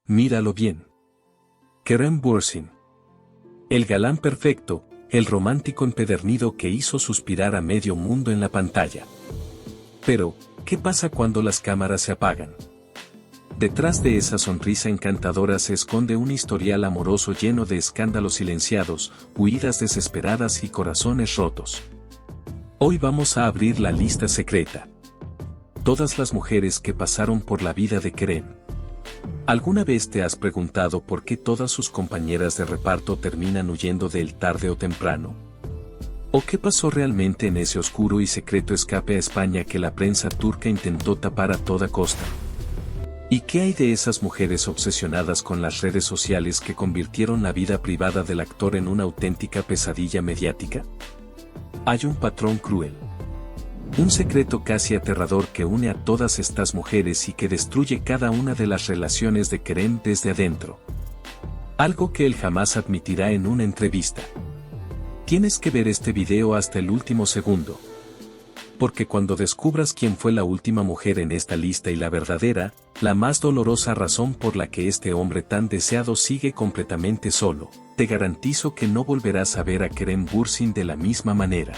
Míralo bien. Kerem Bürsin. El galán perfecto, el romántico empedernido que hizo suspirar a medio mundo en la pantalla. Pero, ¿qué pasa cuando las cámaras se apagan? Detrás de esa sonrisa encantadora se esconde un historial amoroso lleno de escándalos silenciados, huidas desesperadas y corazones rotos. Hoy vamos a abrir la lista secreta. Todas las mujeres que pasaron por la vida de Kerem. ¿Alguna vez te has preguntado por qué todas sus compañeras de reparto terminan huyendo de él tarde o temprano? ¿O qué pasó realmente en ese oscuro y secreto escape a España que la prensa turca intentó tapar a toda costa? ¿Y qué hay de esas mujeres obsesionadas con las redes sociales que convirtieron la vida privada del actor en una auténtica pesadilla mediática? Hay un patrón cruel. Un secreto casi aterrador que une a todas estas mujeres y que destruye cada una de las relaciones de Kerem desde adentro. Algo que él jamás admitirá en una entrevista. Tienes que ver este video hasta el último segundo. Porque cuando descubras quién fue la última mujer en esta lista y la verdadera, la más dolorosa razón por la que este hombre tan deseado sigue completamente solo, te garantizo que no volverás a ver a Kerem Bürsin de la misma manera.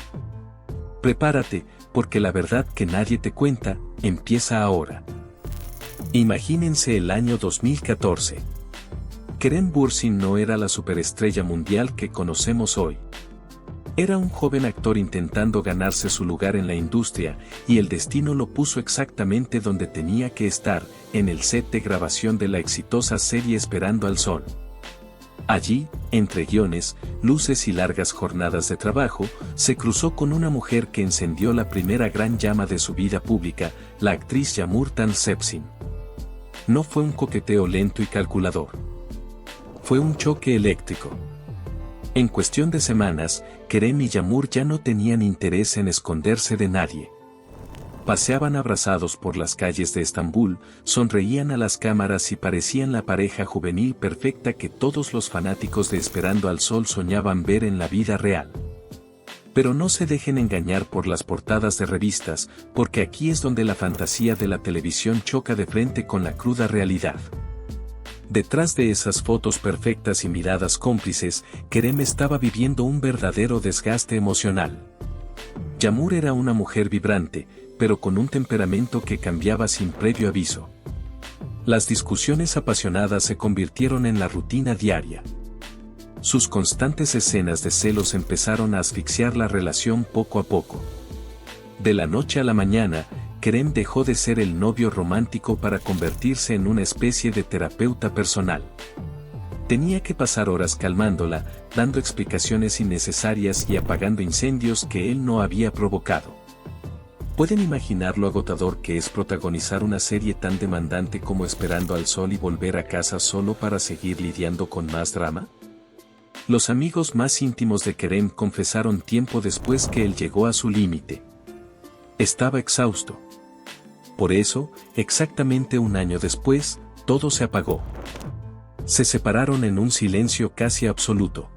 Prepárate, porque la verdad que nadie te cuenta, empieza ahora. Imagínense el año 2014. Kerem Bürsin no era la superestrella mundial que conocemos hoy. Era un joven actor intentando ganarse su lugar en la industria, y el destino lo puso exactamente donde tenía que estar, en el set de grabación de la exitosa serie Esperando al Sol. Allí, entre guiones, luces y largas jornadas de trabajo, se cruzó con una mujer que encendió la primera gran llama de su vida pública, la actriz Yağmur Tansepsin. No fue un coqueteo lento y calculador. Fue un choque eléctrico. En cuestión de semanas, Kerem y Yağmur ya no tenían interés en esconderse de nadie. Paseaban abrazados por las calles de Estambul, sonreían a las cámaras y parecían la pareja juvenil perfecta que todos los fanáticos de Esperando al Sol soñaban ver en la vida real. Pero no se dejen engañar por las portadas de revistas, porque aquí es donde la fantasía de la televisión choca de frente con la cruda realidad. Detrás de esas fotos perfectas y miradas cómplices, Kerem estaba viviendo un verdadero desgaste emocional. Yağmur era una mujer vibrante, pero con un temperamento que cambiaba sin previo aviso. Las discusiones apasionadas se convirtieron en la rutina diaria. Sus constantes escenas de celos empezaron a asfixiar la relación poco a poco. De la noche a la mañana, Kerem dejó de ser el novio romántico para convertirse en una especie de terapeuta personal. Tenía que pasar horas calmándola, dando explicaciones innecesarias y apagando incendios que él no había provocado. ¿Pueden imaginar lo agotador que es protagonizar una serie tan demandante como Esperando al Sol y volver a casa solo para seguir lidiando con más drama? Los amigos más íntimos de Kerem confesaron tiempo después que él llegó a su límite. Estaba exhausto. Por eso, exactamente un año después, todo se apagó. Se separaron en un silencio casi absoluto.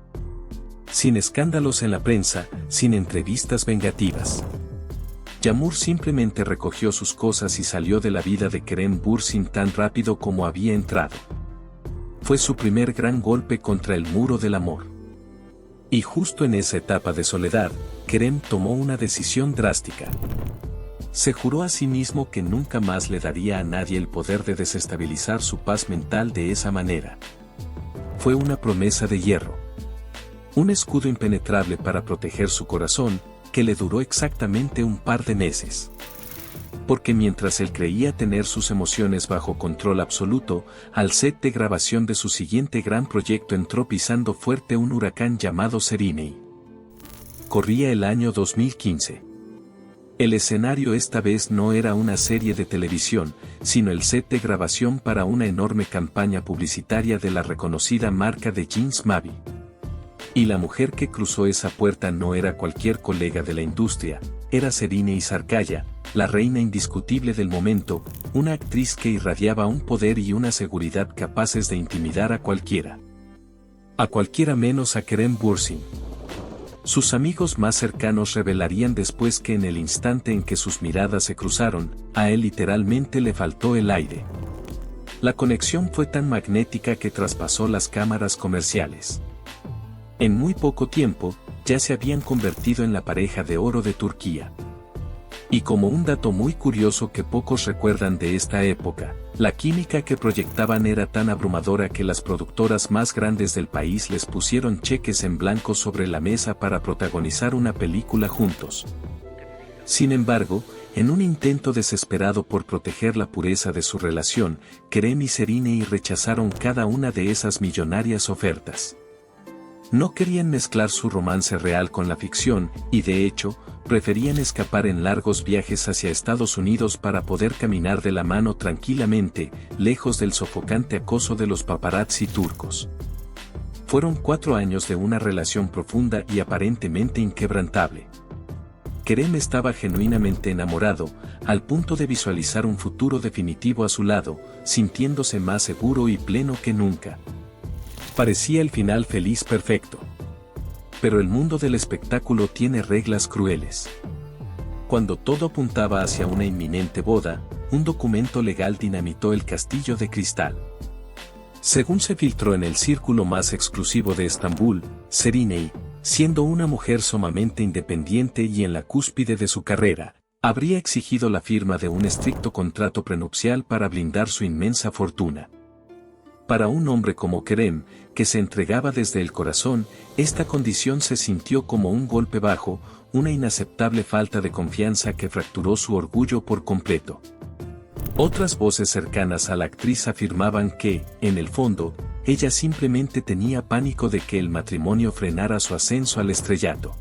Sin escándalos en la prensa, sin entrevistas vengativas. Yağmur simplemente recogió sus cosas y salió de la vida de Kerem Bürsin tan rápido como había entrado. Fue su primer gran golpe contra el muro del amor. Y justo en esa etapa de soledad, Kerem tomó una decisión drástica. Se juró a sí mismo que nunca más le daría a nadie el poder de desestabilizar su paz mental de esa manera. Fue una promesa de hierro. Un escudo impenetrable para proteger su corazón, que le duró exactamente un par de meses. Porque mientras él creía tener sus emociones bajo control absoluto, al set de grabación de su siguiente gran proyecto entró pisando fuerte un huracán llamado Serenei. Corría el año 2015. El escenario esta vez no era una serie de televisión, sino el set de grabación para una enorme campaña publicitaria de la reconocida marca de jeans Mavi. Y la mujer que cruzó esa puerta no era cualquier colega de la industria, era Serenei Sarkaya, la reina indiscutible del momento, una actriz que irradiaba un poder y una seguridad capaces de intimidar a cualquiera. A cualquiera menos a Kerem Bürsin. Sus amigos más cercanos revelarían después que en el instante en que sus miradas se cruzaron, a él literalmente le faltó el aire. La conexión fue tan magnética que traspasó las cámaras comerciales. En muy poco tiempo, ya se habían convertido en la pareja de oro de Turquía. Y como un dato muy curioso que pocos recuerdan de esta época, la química que proyectaban era tan abrumadora que las productoras más grandes del país les pusieron cheques en blanco sobre la mesa para protagonizar una película juntos. Sin embargo, en un intento desesperado por proteger la pureza de su relación, Kerem y Sereney rechazaron cada una de esas millonarias ofertas. No querían mezclar su romance real con la ficción, y de hecho, preferían escapar en largos viajes hacia Estados Unidos para poder caminar de la mano tranquilamente, lejos del sofocante acoso de los paparazzi turcos. Fueron 4 años de una relación profunda y aparentemente inquebrantable. Kerem estaba genuinamente enamorado, al punto de visualizar un futuro definitivo a su lado, sintiéndose más seguro y pleno que nunca. Parecía el final feliz perfecto. Pero el mundo del espectáculo tiene reglas crueles. Cuando todo apuntaba hacia una inminente boda, un documento legal dinamitó el castillo de cristal. Según se filtró en el círculo más exclusivo de Estambul, Sereney, siendo una mujer sumamente independiente y en la cúspide de su carrera, habría exigido la firma de un estricto contrato prenupcial para blindar su inmensa fortuna. Para un hombre como Kerem, que se entregaba desde el corazón, esta condición se sintió como un golpe bajo, una inaceptable falta de confianza que fracturó su orgullo por completo. Otras voces cercanas a la actriz afirmaban que, en el fondo, ella simplemente tenía pánico de que el matrimonio frenara su ascenso al estrellato.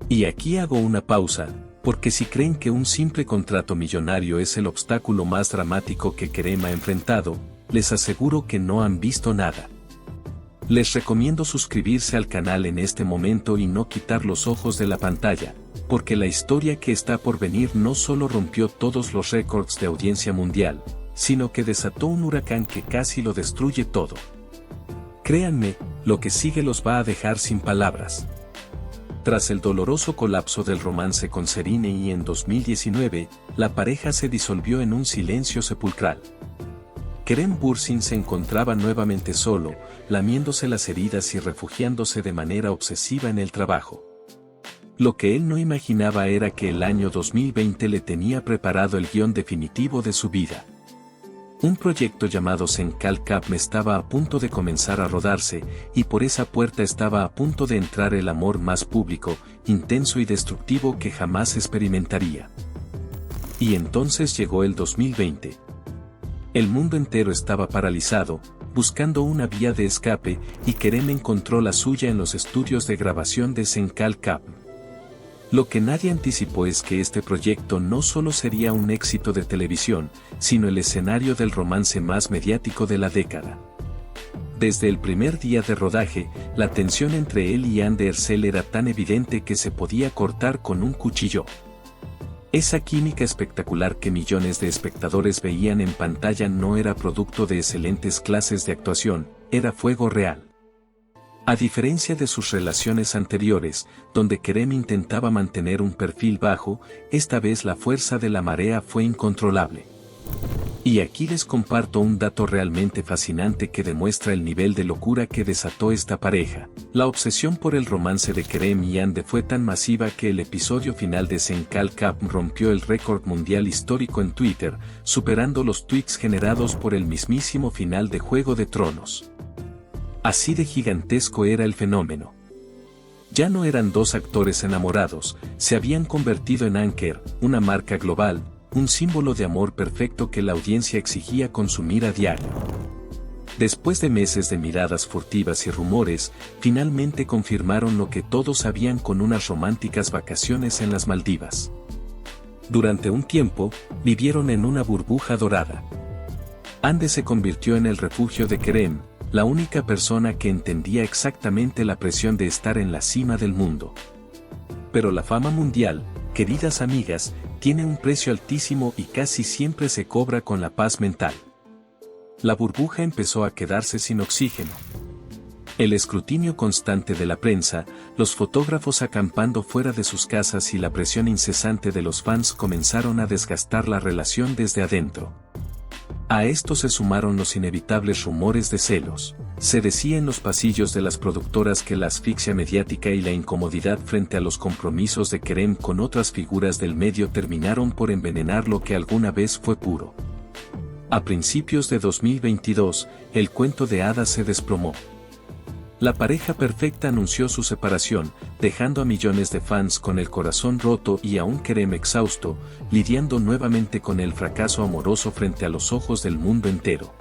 Y aquí hago una pausa, porque si creen que un simple contrato millonario es el obstáculo más dramático que Kerem ha enfrentado, les aseguro que no han visto nada. Les recomiendo suscribirse al canal en este momento y no quitar los ojos de la pantalla, porque la historia que está por venir no solo rompió todos los récords de audiencia mundial, sino que desató un huracán que casi lo destruye todo. Créanme, lo que sigue los va a dejar sin palabras. Tras el doloroso colapso del romance con Sereney en 2019, la pareja se disolvió en un silencio sepulcral. Kerem Bürsin se encontraba nuevamente solo, lamiéndose las heridas y refugiándose de manera obsesiva en el trabajo. Lo que él no imaginaba era que el año 2020 le tenía preparado el guión definitivo de su vida. Un proyecto llamado Senkal Kapm estaba a punto de comenzar a rodarse, y por esa puerta estaba a punto de entrar el amor más público, intenso y destructivo que jamás experimentaría. Y entonces llegó el 2020. El mundo entero estaba paralizado, buscando una vía de escape, y Kerem encontró la suya en los estudios de grabación de Senkal Kapm. Lo que nadie anticipó es que este proyecto no solo sería un éxito de televisión, sino el escenario del romance más mediático de la década. Desde el primer día de rodaje, la tensión entre él y Hande Erçel era tan evidente que se podía cortar con un cuchillo. Esa química espectacular que millones de espectadores veían en pantalla no era producto de excelentes clases de actuación, era fuego real. A diferencia de sus relaciones anteriores, donde Kerem intentaba mantener un perfil bajo, esta vez la fuerza de la marea fue incontrolable. Y aquí les comparto un dato realmente fascinante que demuestra el nivel de locura que desató esta pareja. La obsesión por el romance de Kerem y Hande fue tan masiva que el episodio final de Senkal Kapm rompió el récord mundial histórico en Twitter, superando los tweets generados por el mismísimo final de Juego de Tronos. Así de gigantesco era el fenómeno. Ya no eran dos actores enamorados, se habían convertido en Anker, una marca global, un símbolo de amor perfecto que la audiencia exigía consumir a diario. Después de meses de miradas furtivas y rumores, finalmente confirmaron lo que todos sabían con unas románticas vacaciones en las Maldivas. Durante un tiempo, vivieron en una burbuja dorada. Hande se convirtió en el refugio de Kerem, la única persona que entendía exactamente la presión de estar en la cima del mundo. Pero la fama mundial, queridas amigas, tiene un precio altísimo y casi siempre se cobra con la paz mental. La burbuja empezó a quedarse sin oxígeno. El escrutinio constante de la prensa, los fotógrafos acampando fuera de sus casas y la presión incesante de los fans comenzaron a desgastar la relación desde adentro. A esto se sumaron los inevitables rumores de celos. Se decía en los pasillos de las productoras que la asfixia mediática y la incomodidad frente a los compromisos de Kerem con otras figuras del medio terminaron por envenenar lo que alguna vez fue puro. A principios de 2022, el cuento de hadas se desplomó. La pareja perfecta anunció su separación, dejando a millones de fans con el corazón roto y a un Kerem exhausto, lidiando nuevamente con el fracaso amoroso frente a los ojos del mundo entero.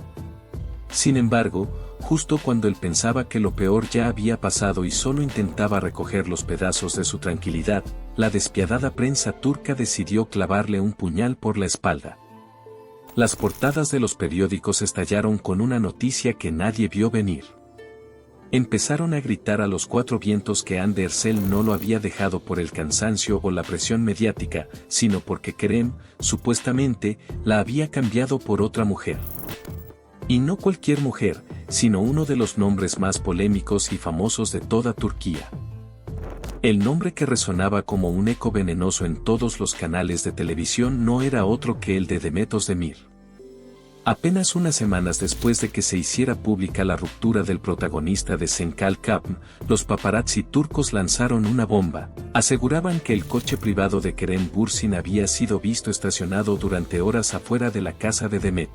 Sin embargo, justo cuando él pensaba que lo peor ya había pasado y solo intentaba recoger los pedazos de su tranquilidad, la despiadada prensa turca decidió clavarle un puñal por la espalda. Las portadas de los periódicos estallaron con una noticia que nadie vio venir. Empezaron a gritar a los cuatro vientos que Hande Erçel no lo había dejado por el cansancio o la presión mediática, sino porque Kerem, supuestamente, la había cambiado por otra mujer. Y no cualquier mujer, sino uno de los nombres más polémicos y famosos de toda Turquía. El nombre que resonaba como un eco venenoso en todos los canales de televisión no era otro que el de Demet Özdemir. Apenas unas semanas después de que se hiciera pública la ruptura del protagonista de Senkalkapm, los paparazzi turcos lanzaron una bomba. Aseguraban que el coche privado de Kerem Bürsin había sido visto estacionado durante horas afuera de la casa de Demet.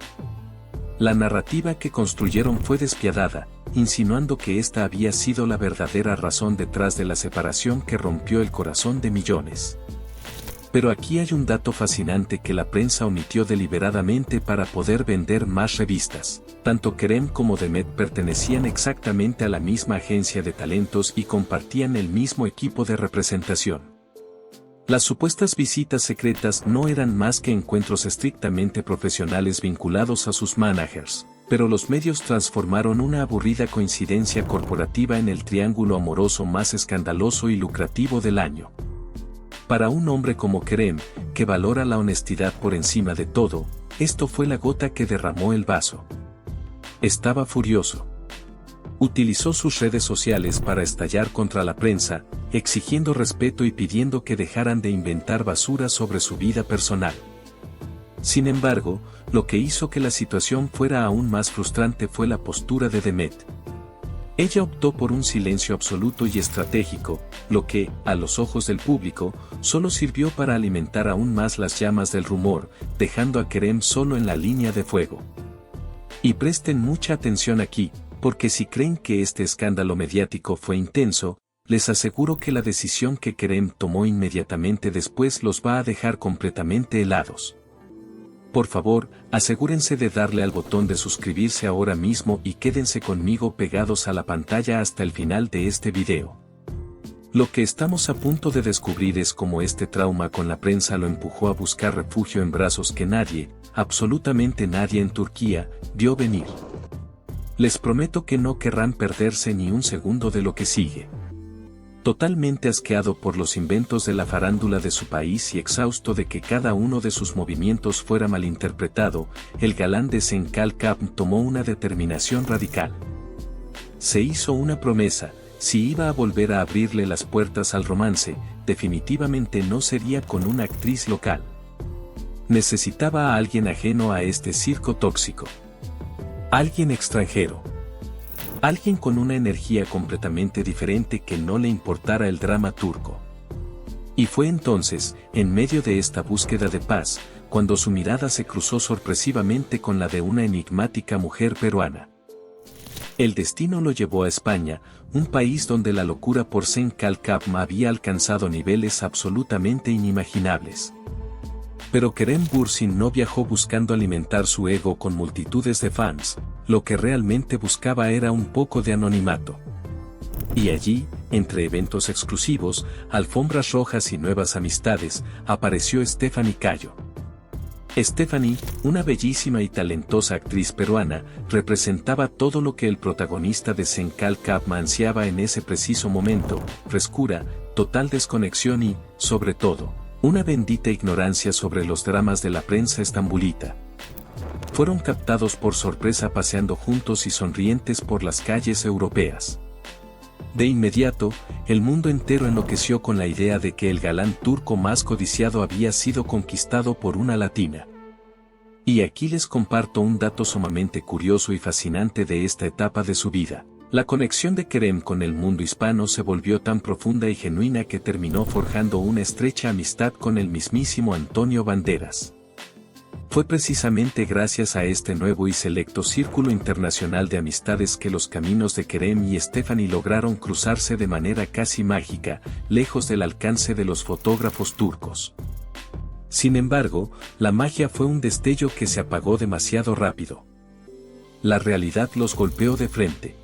La narrativa que construyeron fue despiadada, insinuando que esta había sido la verdadera razón detrás de la separación que rompió el corazón de millones. Pero aquí hay un dato fascinante que la prensa omitió deliberadamente para poder vender más revistas. Tanto Kerem como Demet pertenecían exactamente a la misma agencia de talentos y compartían el mismo equipo de representación. Las supuestas visitas secretas no eran más que encuentros estrictamente profesionales vinculados a sus managers, pero los medios transformaron una aburrida coincidencia corporativa en el triángulo amoroso más escandaloso y lucrativo del año. Para un hombre como Kerem, que valora la honestidad por encima de todo, esto fue la gota que derramó el vaso. Estaba furioso. Utilizó sus redes sociales para estallar contra la prensa, exigiendo respeto y pidiendo que dejaran de inventar basura sobre su vida personal. Sin embargo, lo que hizo que la situación fuera aún más frustrante fue la postura de Demet. Ella optó por un silencio absoluto y estratégico, lo que, a los ojos del público, solo sirvió para alimentar aún más las llamas del rumor, dejando a Kerem solo en la línea de fuego. Y presten mucha atención aquí, porque si creen que este escándalo mediático fue intenso, les aseguro que la decisión que Kerem tomó inmediatamente después los va a dejar completamente helados. Por favor, asegúrense de darle al botón de suscribirse ahora mismo y quédense conmigo pegados a la pantalla hasta el final de este video. Lo que estamos a punto de descubrir es cómo este trauma con la prensa lo empujó a buscar refugio en brazos que nadie, absolutamente nadie en Turquía, vio venir. Les prometo que no querrán perderse ni un segundo de lo que sigue. Totalmente asqueado por los inventos de la farándula de su país y exhausto de que cada uno de sus movimientos fuera malinterpretado, el galán de Senkalkapm tomó una determinación radical. Se hizo una promesa: si iba a volver a abrirle las puertas al romance, definitivamente no sería con una actriz local. Necesitaba a alguien ajeno a este circo tóxico. Alguien extranjero. Alguien con una energía completamente diferente que no le importara el drama turco. Y fue entonces, en medio de esta búsqueda de paz, cuando su mirada se cruzó sorpresivamente con la de una enigmática mujer peruana. El destino lo llevó a España, un país donde la locura por Senkalkapm había alcanzado niveles absolutamente inimaginables. Pero Kerem Bürsin no viajó buscando alimentar su ego con multitudes de fans, lo que realmente buscaba era un poco de anonimato. Y allí, entre eventos exclusivos, alfombras rojas y nuevas amistades, apareció Stephanie Cayo. Stephanie, una bellísima y talentosa actriz peruana, representaba todo lo que el protagonista de Senkalkapm ansiaba en ese preciso momento: frescura, total desconexión y, sobre todo, una bendita ignorancia sobre los dramas de la prensa estambulita. Fueron captados por sorpresa paseando juntos y sonrientes por las calles europeas. De inmediato, el mundo entero enloqueció con la idea de que el galán turco más codiciado había sido conquistado por una latina. Y aquí les comparto un dato sumamente curioso y fascinante de esta etapa de su vida. La conexión de Kerem con el mundo hispano se volvió tan profunda y genuina que terminó forjando una estrecha amistad con el mismísimo Antonio Banderas. Fue precisamente gracias a este nuevo y selecto círculo internacional de amistades que los caminos de Kerem y Stephanie lograron cruzarse de manera casi mágica, lejos del alcance de los fotógrafos turcos. Sin embargo, la magia fue un destello que se apagó demasiado rápido. La realidad los golpeó de frente.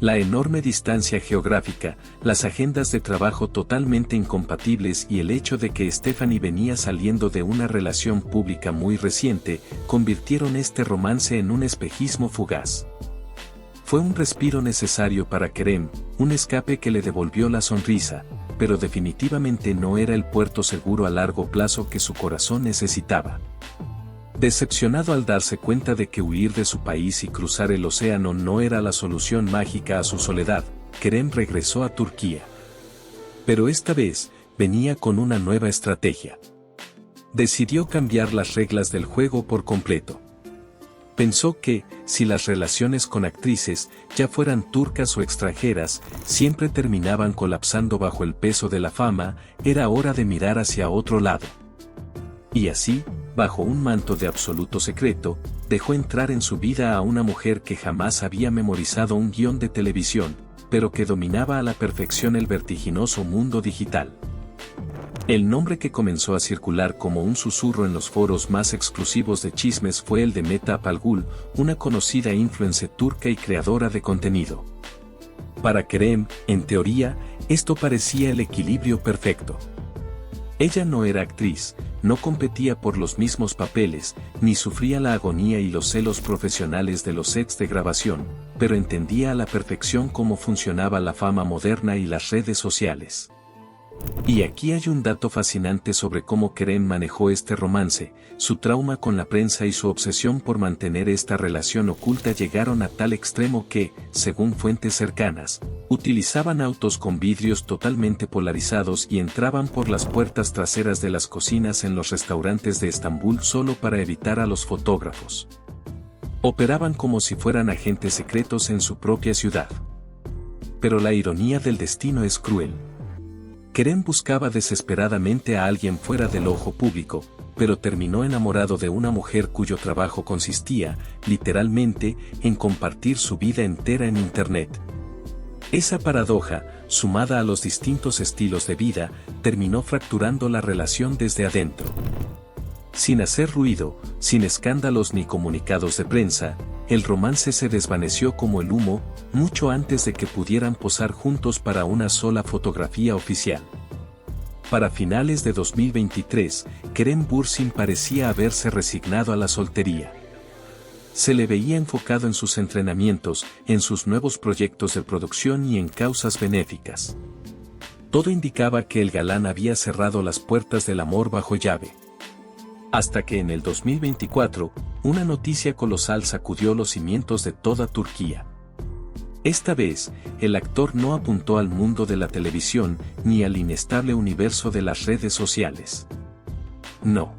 La enorme distancia geográfica, las agendas de trabajo totalmente incompatibles y el hecho de que Stephanie venía saliendo de una relación pública muy reciente, convirtieron este romance en un espejismo fugaz. Fue un respiro necesario para Kerem, un escape que le devolvió la sonrisa, pero definitivamente no era el puerto seguro a largo plazo que su corazón necesitaba. Decepcionado al darse cuenta de que huir de su país y cruzar el océano no era la solución mágica a su soledad, Kerem regresó a Turquía. Pero esta vez, venía con una nueva estrategia. Decidió cambiar las reglas del juego por completo. Pensó que, si las relaciones con actrices, ya fueran turcas o extranjeras, siempre terminaban colapsando bajo el peso de la fama, era hora de mirar hacia otro lado. Y así, bajo un manto de absoluto secreto, dejó entrar en su vida a una mujer que jamás había memorizado un guión de televisión, pero que dominaba a la perfección el vertiginoso mundo digital. El nombre que comenzó a circular como un susurro en los foros más exclusivos de chismes fue el de Meta Apalgul, una conocida influencer turca y creadora de contenido. Para Kerem, en teoría, esto parecía el equilibrio perfecto. Ella no era actriz, no competía por los mismos papeles, ni sufría la agonía y los celos profesionales de los sets de grabación, pero entendía a la perfección cómo funcionaba la fama moderna y las redes sociales. Y aquí hay un dato fascinante sobre cómo Kerem manejó este romance, su trauma con la prensa y su obsesión por mantener esta relación oculta llegaron a tal extremo que, según fuentes cercanas, utilizaban autos con vidrios totalmente polarizados y entraban por las puertas traseras de las cocinas en los restaurantes de Estambul solo para evitar a los fotógrafos. Operaban como si fueran agentes secretos en su propia ciudad. Pero la ironía del destino es cruel. Kerem buscaba desesperadamente a alguien fuera del ojo público, pero terminó enamorado de una mujer cuyo trabajo consistía, literalmente, en compartir su vida entera en Internet. Esa paradoja, sumada a los distintos estilos de vida, terminó fracturando la relación desde adentro. Sin hacer ruido, sin escándalos ni comunicados de prensa, el romance se desvaneció como el humo, mucho antes de que pudieran posar juntos para una sola fotografía oficial. Para finales de 2023, Kerem Bürsin parecía haberse resignado a la soltería. Se le veía enfocado en sus entrenamientos, en sus nuevos proyectos de producción y en causas benéficas. Todo indicaba que el galán había cerrado las puertas del amor bajo llave. Hasta que en el 2024, una noticia colosal sacudió los cimientos de toda Turquía. Esta vez, el actor no apuntó al mundo de la televisión ni al inestable universo de las redes sociales. No.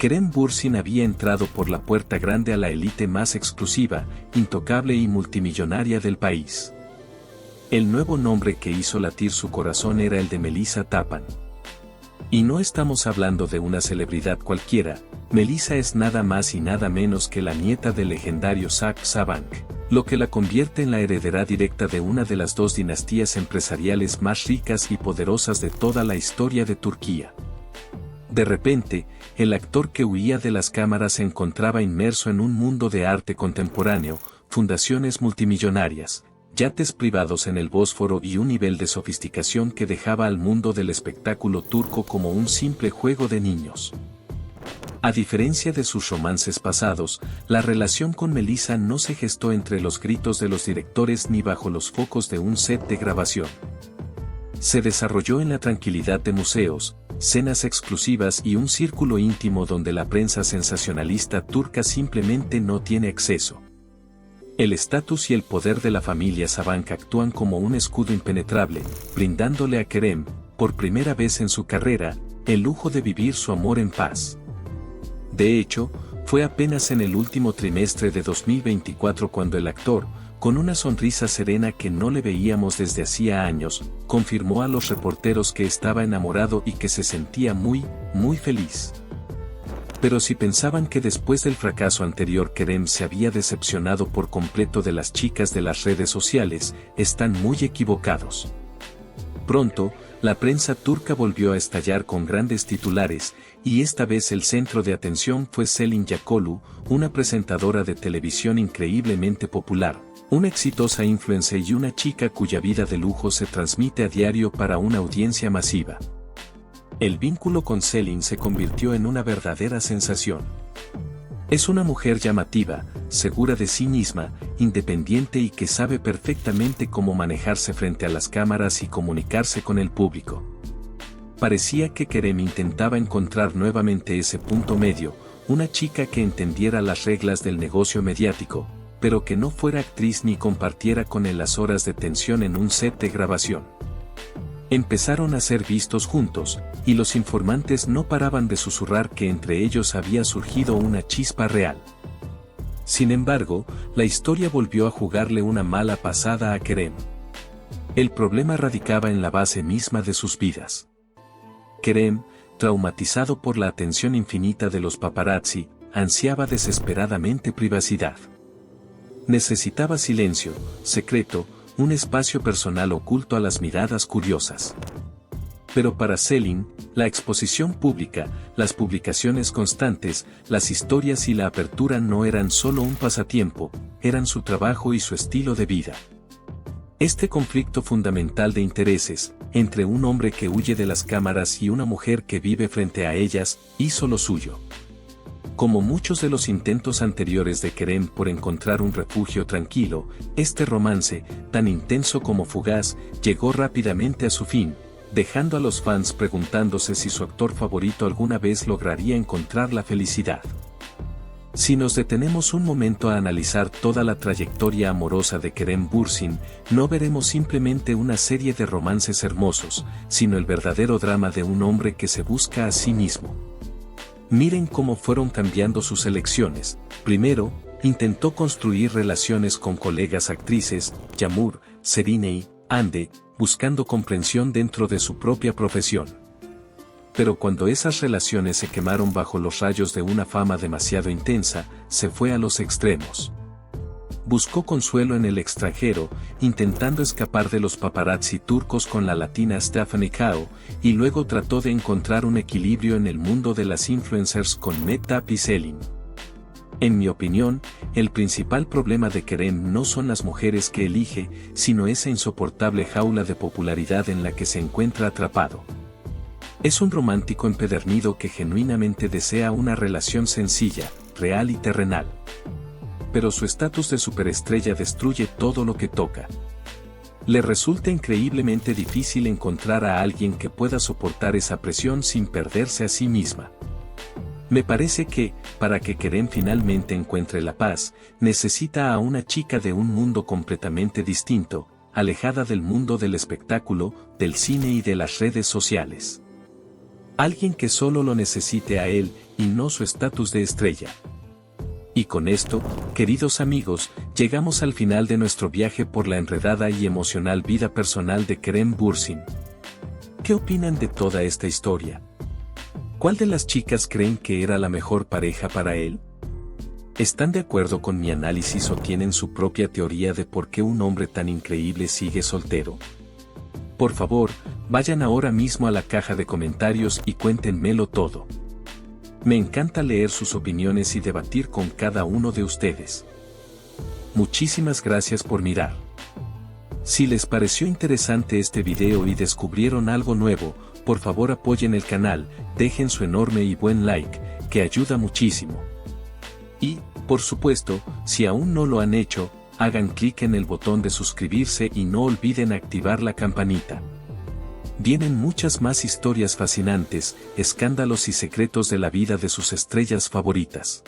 Kerem Bürsin había entrado por la puerta grande a la élite más exclusiva, intocable y multimillonaria del país. El nuevo nombre que hizo latir su corazón era el de Melisa Tapan. Y no estamos hablando de una celebridad cualquiera, Melisa es nada más y nada menos que la nieta del legendario Shah Sabank, lo que la convierte en la heredera directa de una de las dos dinastías empresariales más ricas y poderosas de toda la historia de Turquía. De repente, el actor que huía de las cámaras se encontraba inmerso en un mundo de arte contemporáneo, fundaciones multimillonarias, yates privados en el Bósforo y un nivel de sofisticación que dejaba al mundo del espectáculo turco como un simple juego de niños. A diferencia de sus romances pasados, la relación con Melisa no se gestó entre los gritos de los directores ni bajo los focos de un set de grabación. Se desarrolló en la tranquilidad de museos, cenas exclusivas y un círculo íntimo donde la prensa sensacionalista turca simplemente no tiene acceso. El estatus y el poder de la familia Sabank actúan como un escudo impenetrable, brindándole a Kerem, por primera vez en su carrera, el lujo de vivir su amor en paz. De hecho, Fue apenas en el último trimestre de 2024 cuando el actor, con una sonrisa serena que no le veíamos desde hacía años, confirmó a los reporteros que estaba enamorado y que se sentía muy, muy feliz. Pero si pensaban que después del fracaso anterior Kerem se había decepcionado por completo de las chicas de las redes sociales, están muy equivocados. Pronto, la prensa turca volvió a estallar con grandes titulares, y esta vez el centro de atención fue Selin Yakolu, una presentadora de televisión increíblemente popular, una exitosa influencer y una chica cuya vida de lujo se transmite a diario para una audiencia masiva. El vínculo con Selin se convirtió en una verdadera sensación. Es una mujer llamativa, segura de sí misma, independiente y que sabe perfectamente cómo manejarse frente a las cámaras y comunicarse con el público. Parecía que Kerem intentaba encontrar nuevamente ese punto medio, una chica que entendiera las reglas del negocio mediático, pero que no fuera actriz ni compartiera con él las horas de tensión en un set de grabación. Empezaron a ser vistos juntos, y los informantes no paraban de susurrar que entre ellos había surgido una chispa real. Sin embargo, la historia volvió a jugarle una mala pasada a Kerem. El problema radicaba en la base misma de sus vidas. Kerem, traumatizado por la atención infinita de los paparazzi, ansiaba desesperadamente privacidad. Necesitaba silencio, secreto, un espacio personal oculto a las miradas curiosas. Pero para Selin, la exposición pública, las publicaciones constantes, las historias y la apertura no eran solo un pasatiempo, eran su trabajo y su estilo de vida. Este conflicto fundamental de intereses, entre un hombre que huye de las cámaras y una mujer que vive frente a ellas, hizo lo suyo. Como muchos de los intentos anteriores de Kerem por encontrar un refugio tranquilo, este romance, tan intenso como fugaz, llegó rápidamente a su fin, dejando a los fans preguntándose si su actor favorito alguna vez lograría encontrar la felicidad. Si nos detenemos un momento a analizar toda la trayectoria amorosa de Kerem Bürsin, no veremos simplemente una serie de romances hermosos, sino el verdadero drama de un hombre que se busca a sí mismo. Miren cómo fueron cambiando sus elecciones. Primero, intentó construir relaciones con colegas actrices, Yağmur, Serine y Hande, buscando comprensión dentro de su propia profesión. Pero cuando esas relaciones se quemaron bajo los rayos de una fama demasiado intensa, se fue a los extremos. Buscó consuelo en el extranjero, intentando escapar de los paparazzi turcos con la latina Stephanie Kao, y luego trató de encontrar un equilibrio en el mundo de las influencers con Mehtap y Selin. En mi opinión, el principal problema de Kerem no son las mujeres que elige, sino esa insoportable jaula de popularidad en la que se encuentra atrapado. Es un romántico empedernido que genuinamente desea una relación sencilla, real y terrenal. Pero su estatus de superestrella destruye todo lo que toca. Le resulta increíblemente difícil encontrar a alguien que pueda soportar esa presión sin perderse a sí misma. Me parece que, para que Kerem finalmente encuentre la paz, necesita a una chica de un mundo completamente distinto, alejada del mundo del espectáculo, del cine y de las redes sociales. Alguien que solo lo necesite a él, y no su estatus de estrella. Y con esto, queridos amigos, llegamos al final de nuestro viaje por la enredada y emocional vida personal de Kerem Bürsin. ¿Qué opinan de toda esta historia? ¿Cuál de las chicas creen que era la mejor pareja para él? ¿Están de acuerdo con mi análisis o tienen su propia teoría de por qué un hombre tan increíble sigue soltero? Por favor, vayan ahora mismo a la caja de comentarios y cuéntenmelo todo. Me encanta leer sus opiniones y debatir con cada uno de ustedes. Muchísimas gracias por mirar. Si les pareció interesante este video y descubrieron algo nuevo, por favor apoyen el canal, dejen su enorme y buen like, que ayuda muchísimo. Y, por supuesto, si aún no lo han hecho, hagan clic en el botón de suscribirse y no olviden activar la campanita. Vienen muchas más historias fascinantes, escándalos y secretos de la vida de sus estrellas favoritas.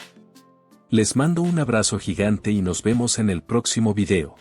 Les mando un abrazo gigante y nos vemos en el próximo video.